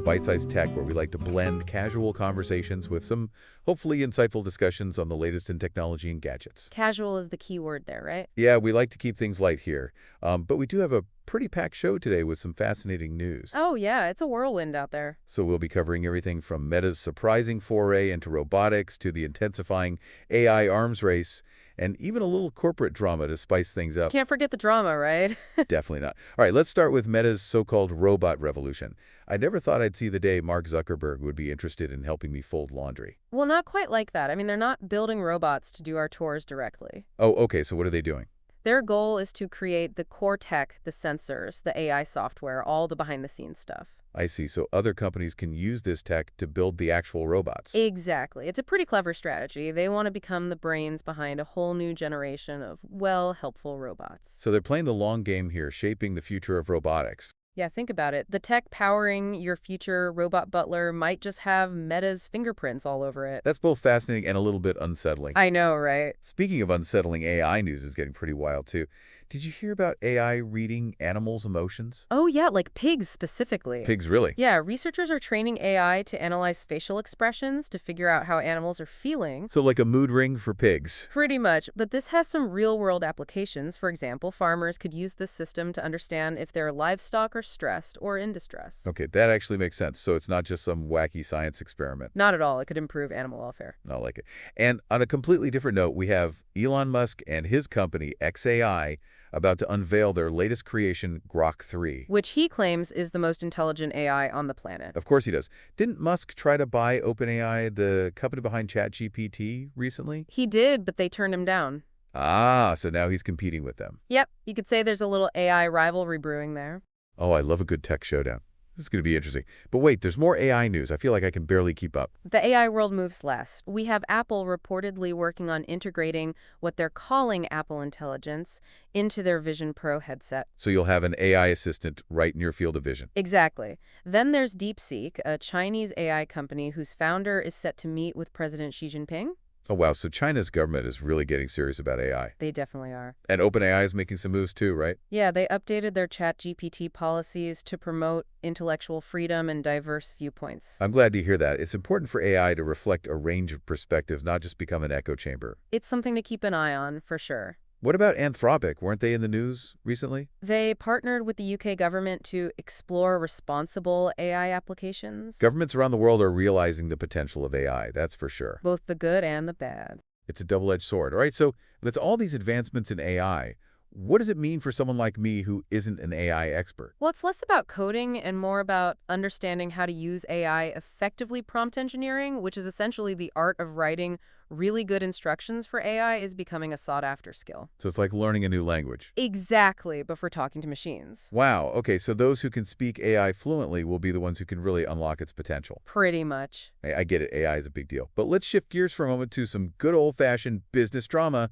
Byte-Sized Tech, where we like to blend casual conversations with some hopefully insightful discussions on the latest in technology and gadgets. Casual is the key word there, right? Yeah, we like to keep things light here, but we do have a pretty packed show today with some fascinating news. Oh, yeah, it's a whirlwind out there. So we'll be covering everything from Meta's surprising foray into robotics to the intensifying AI arms race, and even a little corporate drama to spice things up. Can't forget the drama, right? Definitely not. All right, let's start with Meta's so-called robot revolution. I never thought I'd see the day Mark Zuckerberg would be interested in helping me fold laundry. Well, not quite like that. I mean, they're not building robots to do our chores directly. Oh, okay, so what are they doing? Their goal is to create the core tech, the sensors, the AI software, all the behind-the-scenes stuff. I see, so other companies can use this tech to build the actual robots. Exactly. It's a pretty clever strategy. They want to become the brains behind a whole new generation of, well, helpful robots. So they're playing the long game here, shaping the future of robotics. Yeah, think about it. The tech powering your future robot butler might just have Meta's fingerprints all over it. That's both fascinating and a little bit unsettling. I know, right? Speaking of unsettling, AI news is getting pretty wild, too. Did you hear about AI reading animals' emotions? Oh, yeah, like pigs specifically. Pigs, really? Yeah, researchers are training AI to analyze facial expressions to figure out how animals are feeling. So like a mood ring for pigs. Pretty much, but this has some real-world applications. For example, farmers could use this system to understand if their livestock are stressed or in distress. Okay, that actually makes sense. So it's not just some wacky science experiment. Not at all. It could improve animal welfare. I like it. And on a completely different note, we have Elon Musk and his company, xAI, about to unveil their latest creation, Grok 3. Which he claims is the most intelligent AI on the planet. Of course he does. Didn't Musk try to buy OpenAI, the company behind ChatGPT, recently? He did, but they turned him down. Ah, so now he's competing with them. Yep, you could say there's a little AI rivalry brewing there. Oh, I love a good tech showdown. This is going to be interesting. But wait, there's more AI news. I feel like I can barely keep up. The AI world moves less. We have Apple reportedly working on integrating what they're calling Apple Intelligence into their Vision Pro headset. So you'll have an AI assistant right in your field of vision. Exactly. Then there's DeepSeek, a Chinese AI company whose founder is set to meet with President Xi Jinping. Oh, wow. So China's government is really getting serious about AI. They definitely are. And OpenAI is making some moves too, right? Yeah, they updated their ChatGPT policies to promote intellectual freedom and diverse viewpoints. I'm glad to hear that. It's important for AI to reflect a range of perspectives, not just become an echo chamber. It's something to keep an eye on, for sure. What about Anthropic? Weren't they in the news recently? They partnered with the UK government to explore responsible AI applications. Governments around the world are realizing the potential of AI, that's for sure. Both the good and the bad. It's a double-edged sword. All right, so that's all these advancements in AI. What does it mean for someone like me who isn't an AI expert? Well, it's less about coding and more about understanding how to use AI effectively. Prompt engineering, which is essentially the art of writing really good instructions for AI, is becoming a sought-after skill. So it's like learning a new language. Exactly, but for talking to machines. Wow, okay, so those who can speak AI fluently will be the ones who can really unlock its potential. Pretty much. I get it, AI is a big deal. But let's shift gears for a moment to some good old-fashioned business drama.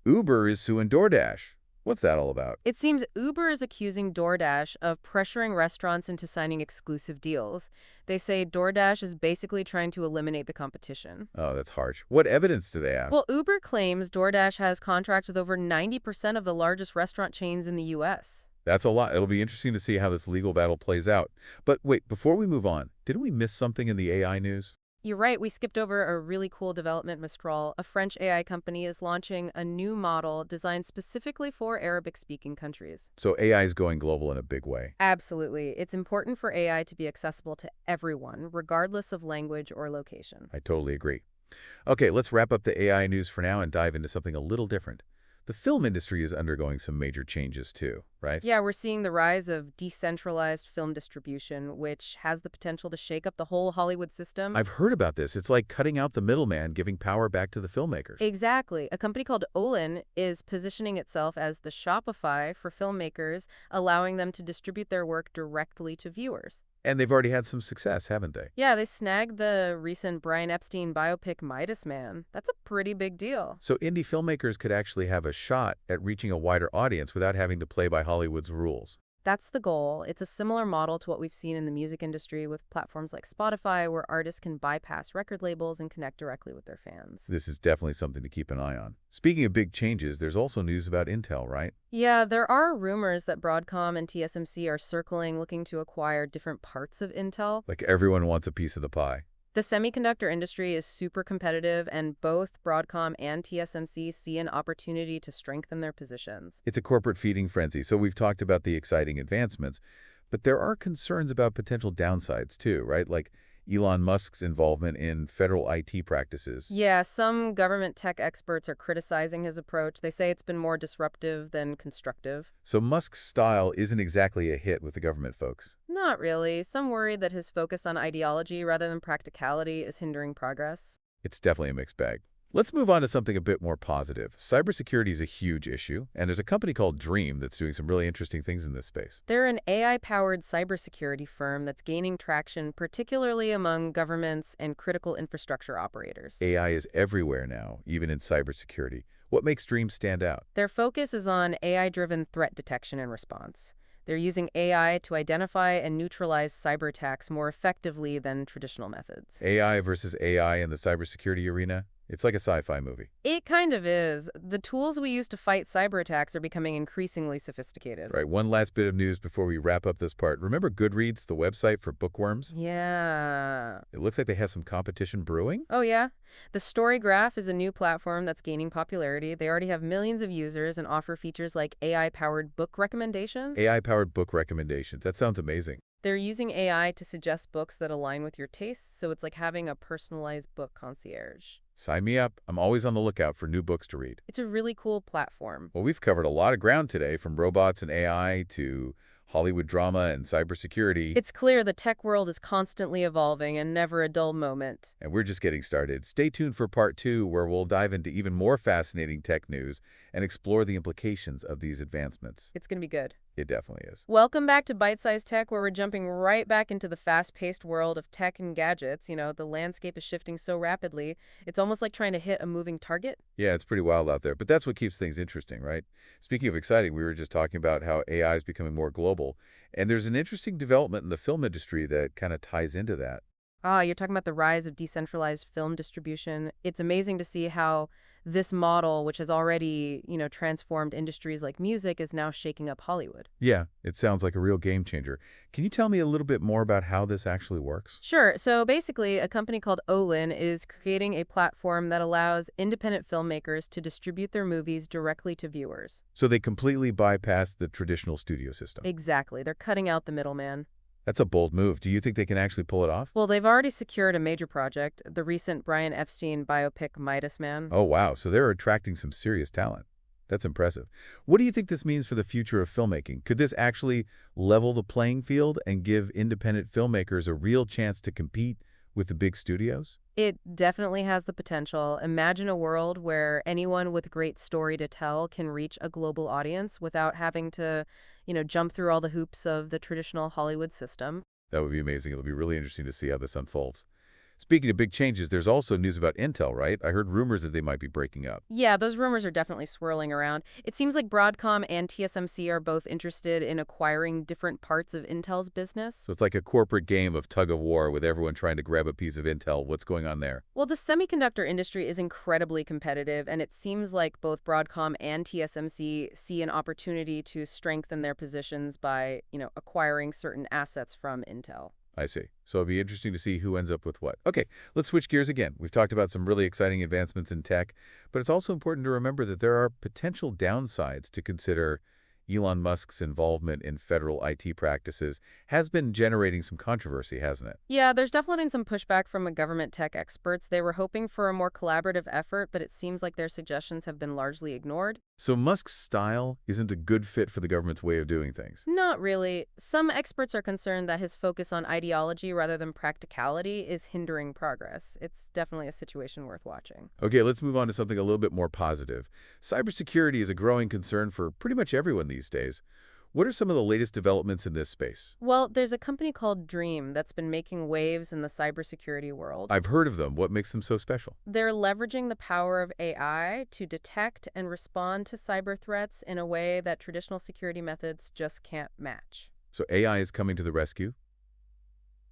Uber is suing DoorDash. What's that all about? It seems Uber is accusing DoorDash of pressuring restaurants into signing exclusive deals. They say DoorDash is basically trying to eliminate the competition. Oh, that's harsh. What evidence do they have? Well, Uber claims DoorDash has contracts with over 90% of the largest restaurant chains in the U.S. That's a lot. It'll be interesting to see how this legal battle plays out. But wait, before we move on, didn't we miss something in the AI news? You're right, we skipped over a really cool development. Mistral, a French AI company, is launching a new model designed specifically for Arabic-speaking countries. So AI is going global in a big way. Absolutely. It's important for AI to be accessible to everyone, regardless of language or location. I totally agree. Okay, let's wrap up the AI news for now and dive into something a little different. The film industry is undergoing some major changes too, right? Yeah, we're seeing the rise of decentralized film distribution, which has the potential to shake up the whole Hollywood system. I've heard about this. It's like cutting out the middleman, giving power back to the filmmakers. Exactly. A company called Olin is positioning itself as the Shopify for filmmakers, allowing them to distribute their work directly to viewers. And they've already had some success, haven't they? Yeah, they snagged the recent Brian Epstein biopic Midas Man. That's a pretty big deal. So indie filmmakers could actually have a shot at reaching a wider audience without having to play by Hollywood's rules. That's the goal. It's a similar model to what we've seen in the music industry with platforms like Spotify, where artists can bypass record labels and connect directly with their fans. This is definitely something to keep an eye on. Speaking of big changes, there's also news about Intel, right? Yeah, there are rumors that Broadcom and TSMC are circling, looking to acquire different parts of Intel. Like everyone wants a piece of the pie. The semiconductor industry is super competitive, and both Broadcom and TSMC see an opportunity to strengthen their positions. It's a corporate feeding frenzy, so we've talked about the exciting advancements, but there are concerns about potential downsides too, right? Like Elon Musk's involvement in federal IT practices. Yeah, some government tech experts are criticizing his approach. They say it's been more disruptive than constructive. So Musk's style isn't exactly a hit with the government folks. Not really. Some worry that his focus on ideology rather than practicality is hindering progress. It's definitely a mixed bag. Let's move on to something a bit more positive. Cybersecurity is a huge issue, and there's a company called Dream that's doing some really interesting things in this space. They're an AI-powered cybersecurity firm that's gaining traction, particularly among governments and critical infrastructure operators. AI is everywhere now, even in cybersecurity. What makes Dream stand out? Their focus is on AI-driven threat detection and response. They're using AI to identify and neutralize cyber attacks more effectively than traditional methods. AI versus AI in the cybersecurity arena? It's like a sci-fi movie. It kind of is. The tools we use to fight cyber attacks are becoming increasingly sophisticated. Right, one last bit of news before we wrap up this part. Remember Goodreads, the website for bookworms? Yeah. It looks like they have some competition brewing. Oh, yeah? The Story Graph is a new platform that's gaining popularity. They already have millions of users and offer features like AI-powered book recommendations. AI-powered book recommendations. That sounds amazing. They're using AI to suggest books that align with your tastes, so it's like having a personalized book concierge. Sign me up. I'm always on the lookout for new books to read. It's a really cool platform. Well, we've covered a lot of ground today, from robots and AI to Hollywood drama and cybersecurity. It's clear the tech world is constantly evolving and never a dull moment. And we're just getting started. Stay tuned for part 2, where we'll dive into even more fascinating tech news and explore the implications of these advancements. It's going to be good. It definitely is. Welcome back to Byte-Sized Tech, where we're jumping right back into the fast-paced world of tech and gadgets. You know, the landscape is shifting so rapidly, it's almost like trying to hit a moving target. Yeah, it's pretty wild out there, but that's what keeps things interesting, right? Speaking of exciting, we were just talking about how AI is becoming more global, and there's an interesting development in the film industry that kind of ties into that. Ah, you're talking about the rise of decentralized film distribution. It's amazing to see how this model, which has already, transformed industries like music, is now shaking up Hollywood. Yeah, it sounds like a real game changer. Can you tell me a little bit more about how this actually works? Sure. So basically, a company called Olin is creating a platform that allows independent filmmakers to distribute their movies directly to viewers. So they completely bypass the traditional studio system. Exactly. They're cutting out the middleman. That's a bold move. Do you think they can actually pull it off? Well, they've already secured a major project, the recent Brian Epstein biopic Midas Man. Oh, wow. So they're attracting some serious talent. That's impressive. What do you think this means for the future of filmmaking? Could this actually level the playing field and give independent filmmakers a real chance to compete with the big studios? It definitely has the potential. Imagine a world where anyone with a great story to tell can reach a global audience without having to, jump through all the hoops of the traditional Hollywood system. That would be amazing. It'll be really interesting to see how this unfolds. Speaking of big changes, there's also news about Intel, right? I heard rumors that they might be breaking up. Yeah, those rumors are definitely swirling around. It seems like Broadcom and TSMC are both interested in acquiring different parts of Intel's business. So it's like a corporate game of tug of war with everyone trying to grab a piece of Intel. What's going on there? Well, the semiconductor industry is incredibly competitive, and it seems like both Broadcom and TSMC see an opportunity to strengthen their positions by, acquiring certain assets from Intel. I see. So it'll be interesting to see who ends up with what. Okay, let's switch gears again. We've talked about some really exciting advancements in tech, but it's also important to remember that there are potential downsides to consider. Elon Musk's involvement in federal IT practices has been generating some controversy, hasn't it? Yeah, there's definitely some pushback from government tech experts. They were hoping for a more collaborative effort, but it seems like their suggestions have been largely ignored. So Musk's style isn't a good fit for the government's way of doing things. Not really. Some experts are concerned that his focus on ideology rather than practicality is hindering progress. It's definitely a situation worth watching. Okay, let's move on to something a little bit more positive. Cybersecurity is a growing concern for pretty much everyone these days. What are some of the latest developments in this space? Well, there's a company called Dream that's been making waves in the cybersecurity world. I've heard of them. What makes them so special? They're leveraging the power of AI to detect and respond to cyber threats in a way that traditional security methods just can't match. So AI is coming to the rescue?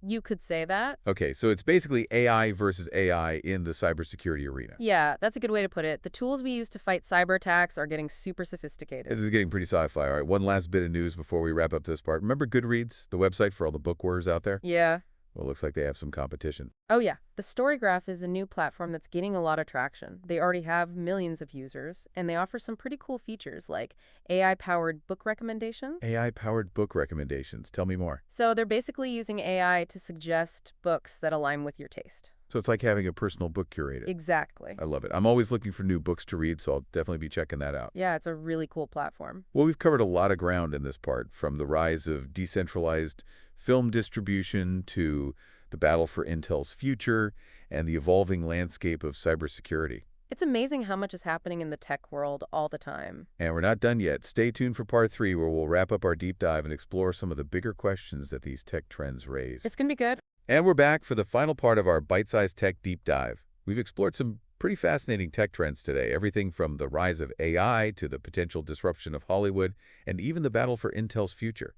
You could say that. Okay, so it's basically AI versus AI in the cybersecurity arena. Yeah, that's a good way to put it. The tools we use to fight cyber attacks are getting super sophisticated. This is getting pretty sci-fi. All right, one last bit of news before we wrap up this part. Remember Goodreads, the website for all the bookworms out there? Yeah. Well, it looks like they have some competition. Oh, yeah. The Storygraph is a new platform that's gaining a lot of traction. They already have millions of users, and they offer some pretty cool features like AI-powered book recommendations. AI-powered book recommendations. Tell me more. So they're basically using AI to suggest books that align with your taste. So it's like having a personal book curator. Exactly. I love it. I'm always looking for new books to read, so I'll definitely be checking that out. Yeah, it's a really cool platform. Well, we've covered a lot of ground in this part, from the rise of decentralized film distribution to the battle for Intel's future and the evolving landscape of cybersecurity. It's amazing how much is happening in the tech world all the time. And we're not done yet. Stay tuned for part 3, where we'll wrap up our deep dive and explore some of the bigger questions that these tech trends raise. It's going to be good. And we're back for the final part of our bite-sized tech deep dive. We've explored some pretty fascinating tech trends today, everything from the rise of AI to the potential disruption of Hollywood and even the battle for Intel's future.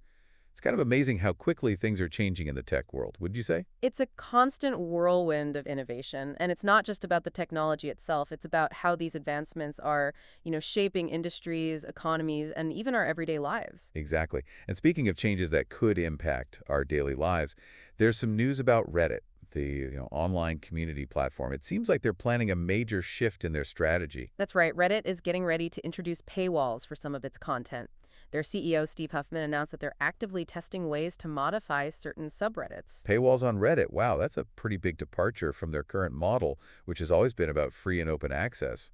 It's kind of amazing how quickly things are changing in the tech world, would you say? It's a constant whirlwind of innovation, and it's not just about the technology itself. It's about how these advancements are, shaping industries, economies, and even our everyday lives. Exactly. And speaking of changes that could impact our daily lives, there's some news about Reddit, the online community platform. It seems like they're planning a major shift in their strategy. That's right. Reddit is getting ready to introduce paywalls for some of its content. Their CEO, Steve Huffman, announced that they're actively testing ways to modify certain subreddits. Paywalls on Reddit. Wow, that's a pretty big departure from their current model, which has always been about free and open access.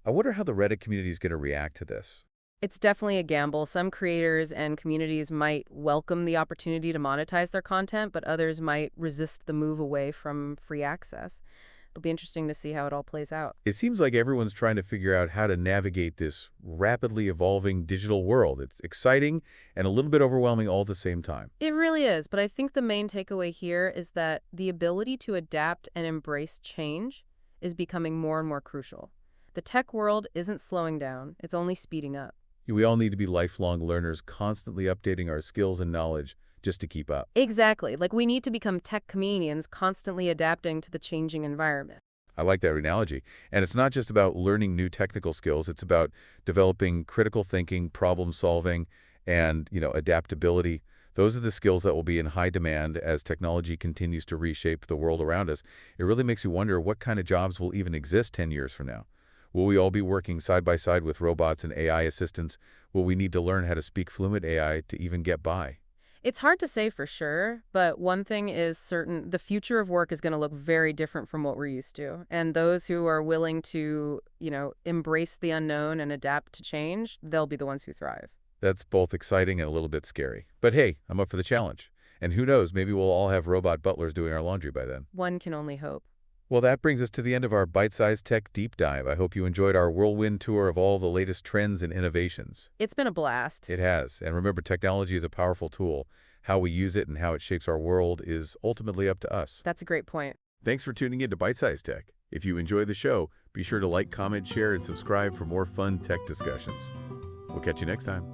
I wonder how the Reddit community is going to react to this. It's definitely a gamble. Some creators and communities might welcome the opportunity to monetize their content, but others might resist the move away from free access. It'll be interesting to see how it all plays out. It seems like everyone's trying to figure out how to navigate this rapidly evolving digital world. It's exciting and a little bit overwhelming all at the same time. It really is, but I think the main takeaway here is that the ability to adapt and embrace change is becoming more and more crucial. The tech world isn't slowing down, it's only speeding up. We all need to be lifelong learners, constantly updating our skills and knowledge just to keep up. Exactly. Like we need to become tech chameleons, constantly adapting to the changing environment. I like that analogy. And it's not just about learning new technical skills. It's about developing critical thinking, problem solving, and, adaptability. Those are the skills that will be in high demand as technology continues to reshape the world around us. It really makes you wonder what kind of jobs will even exist 10 years from now. Will we all be working side by side with robots and AI assistants? Will we need to learn how to speak fluent AI to even get by? It's hard to say for sure, but one thing is certain, the future of work is going to look very different from what we're used to. And those who are willing to, embrace the unknown and adapt to change, they'll be the ones who thrive. That's both exciting and a little bit scary. But hey, I'm up for the challenge. And who knows, maybe we'll all have robot butlers doing our laundry by then. One can only hope. Well, that brings us to the end of our bite-sized tech deep dive. I hope you enjoyed our whirlwind tour of all the latest trends and innovations. It's been a blast. It has. And remember, technology is a powerful tool. How we use it and how it shapes our world is ultimately up to us. That's a great point. Thanks for tuning in to Bite-Sized Tech. If you enjoy the show, be sure to like, comment, share, and subscribe for more fun tech discussions. We'll catch you next time.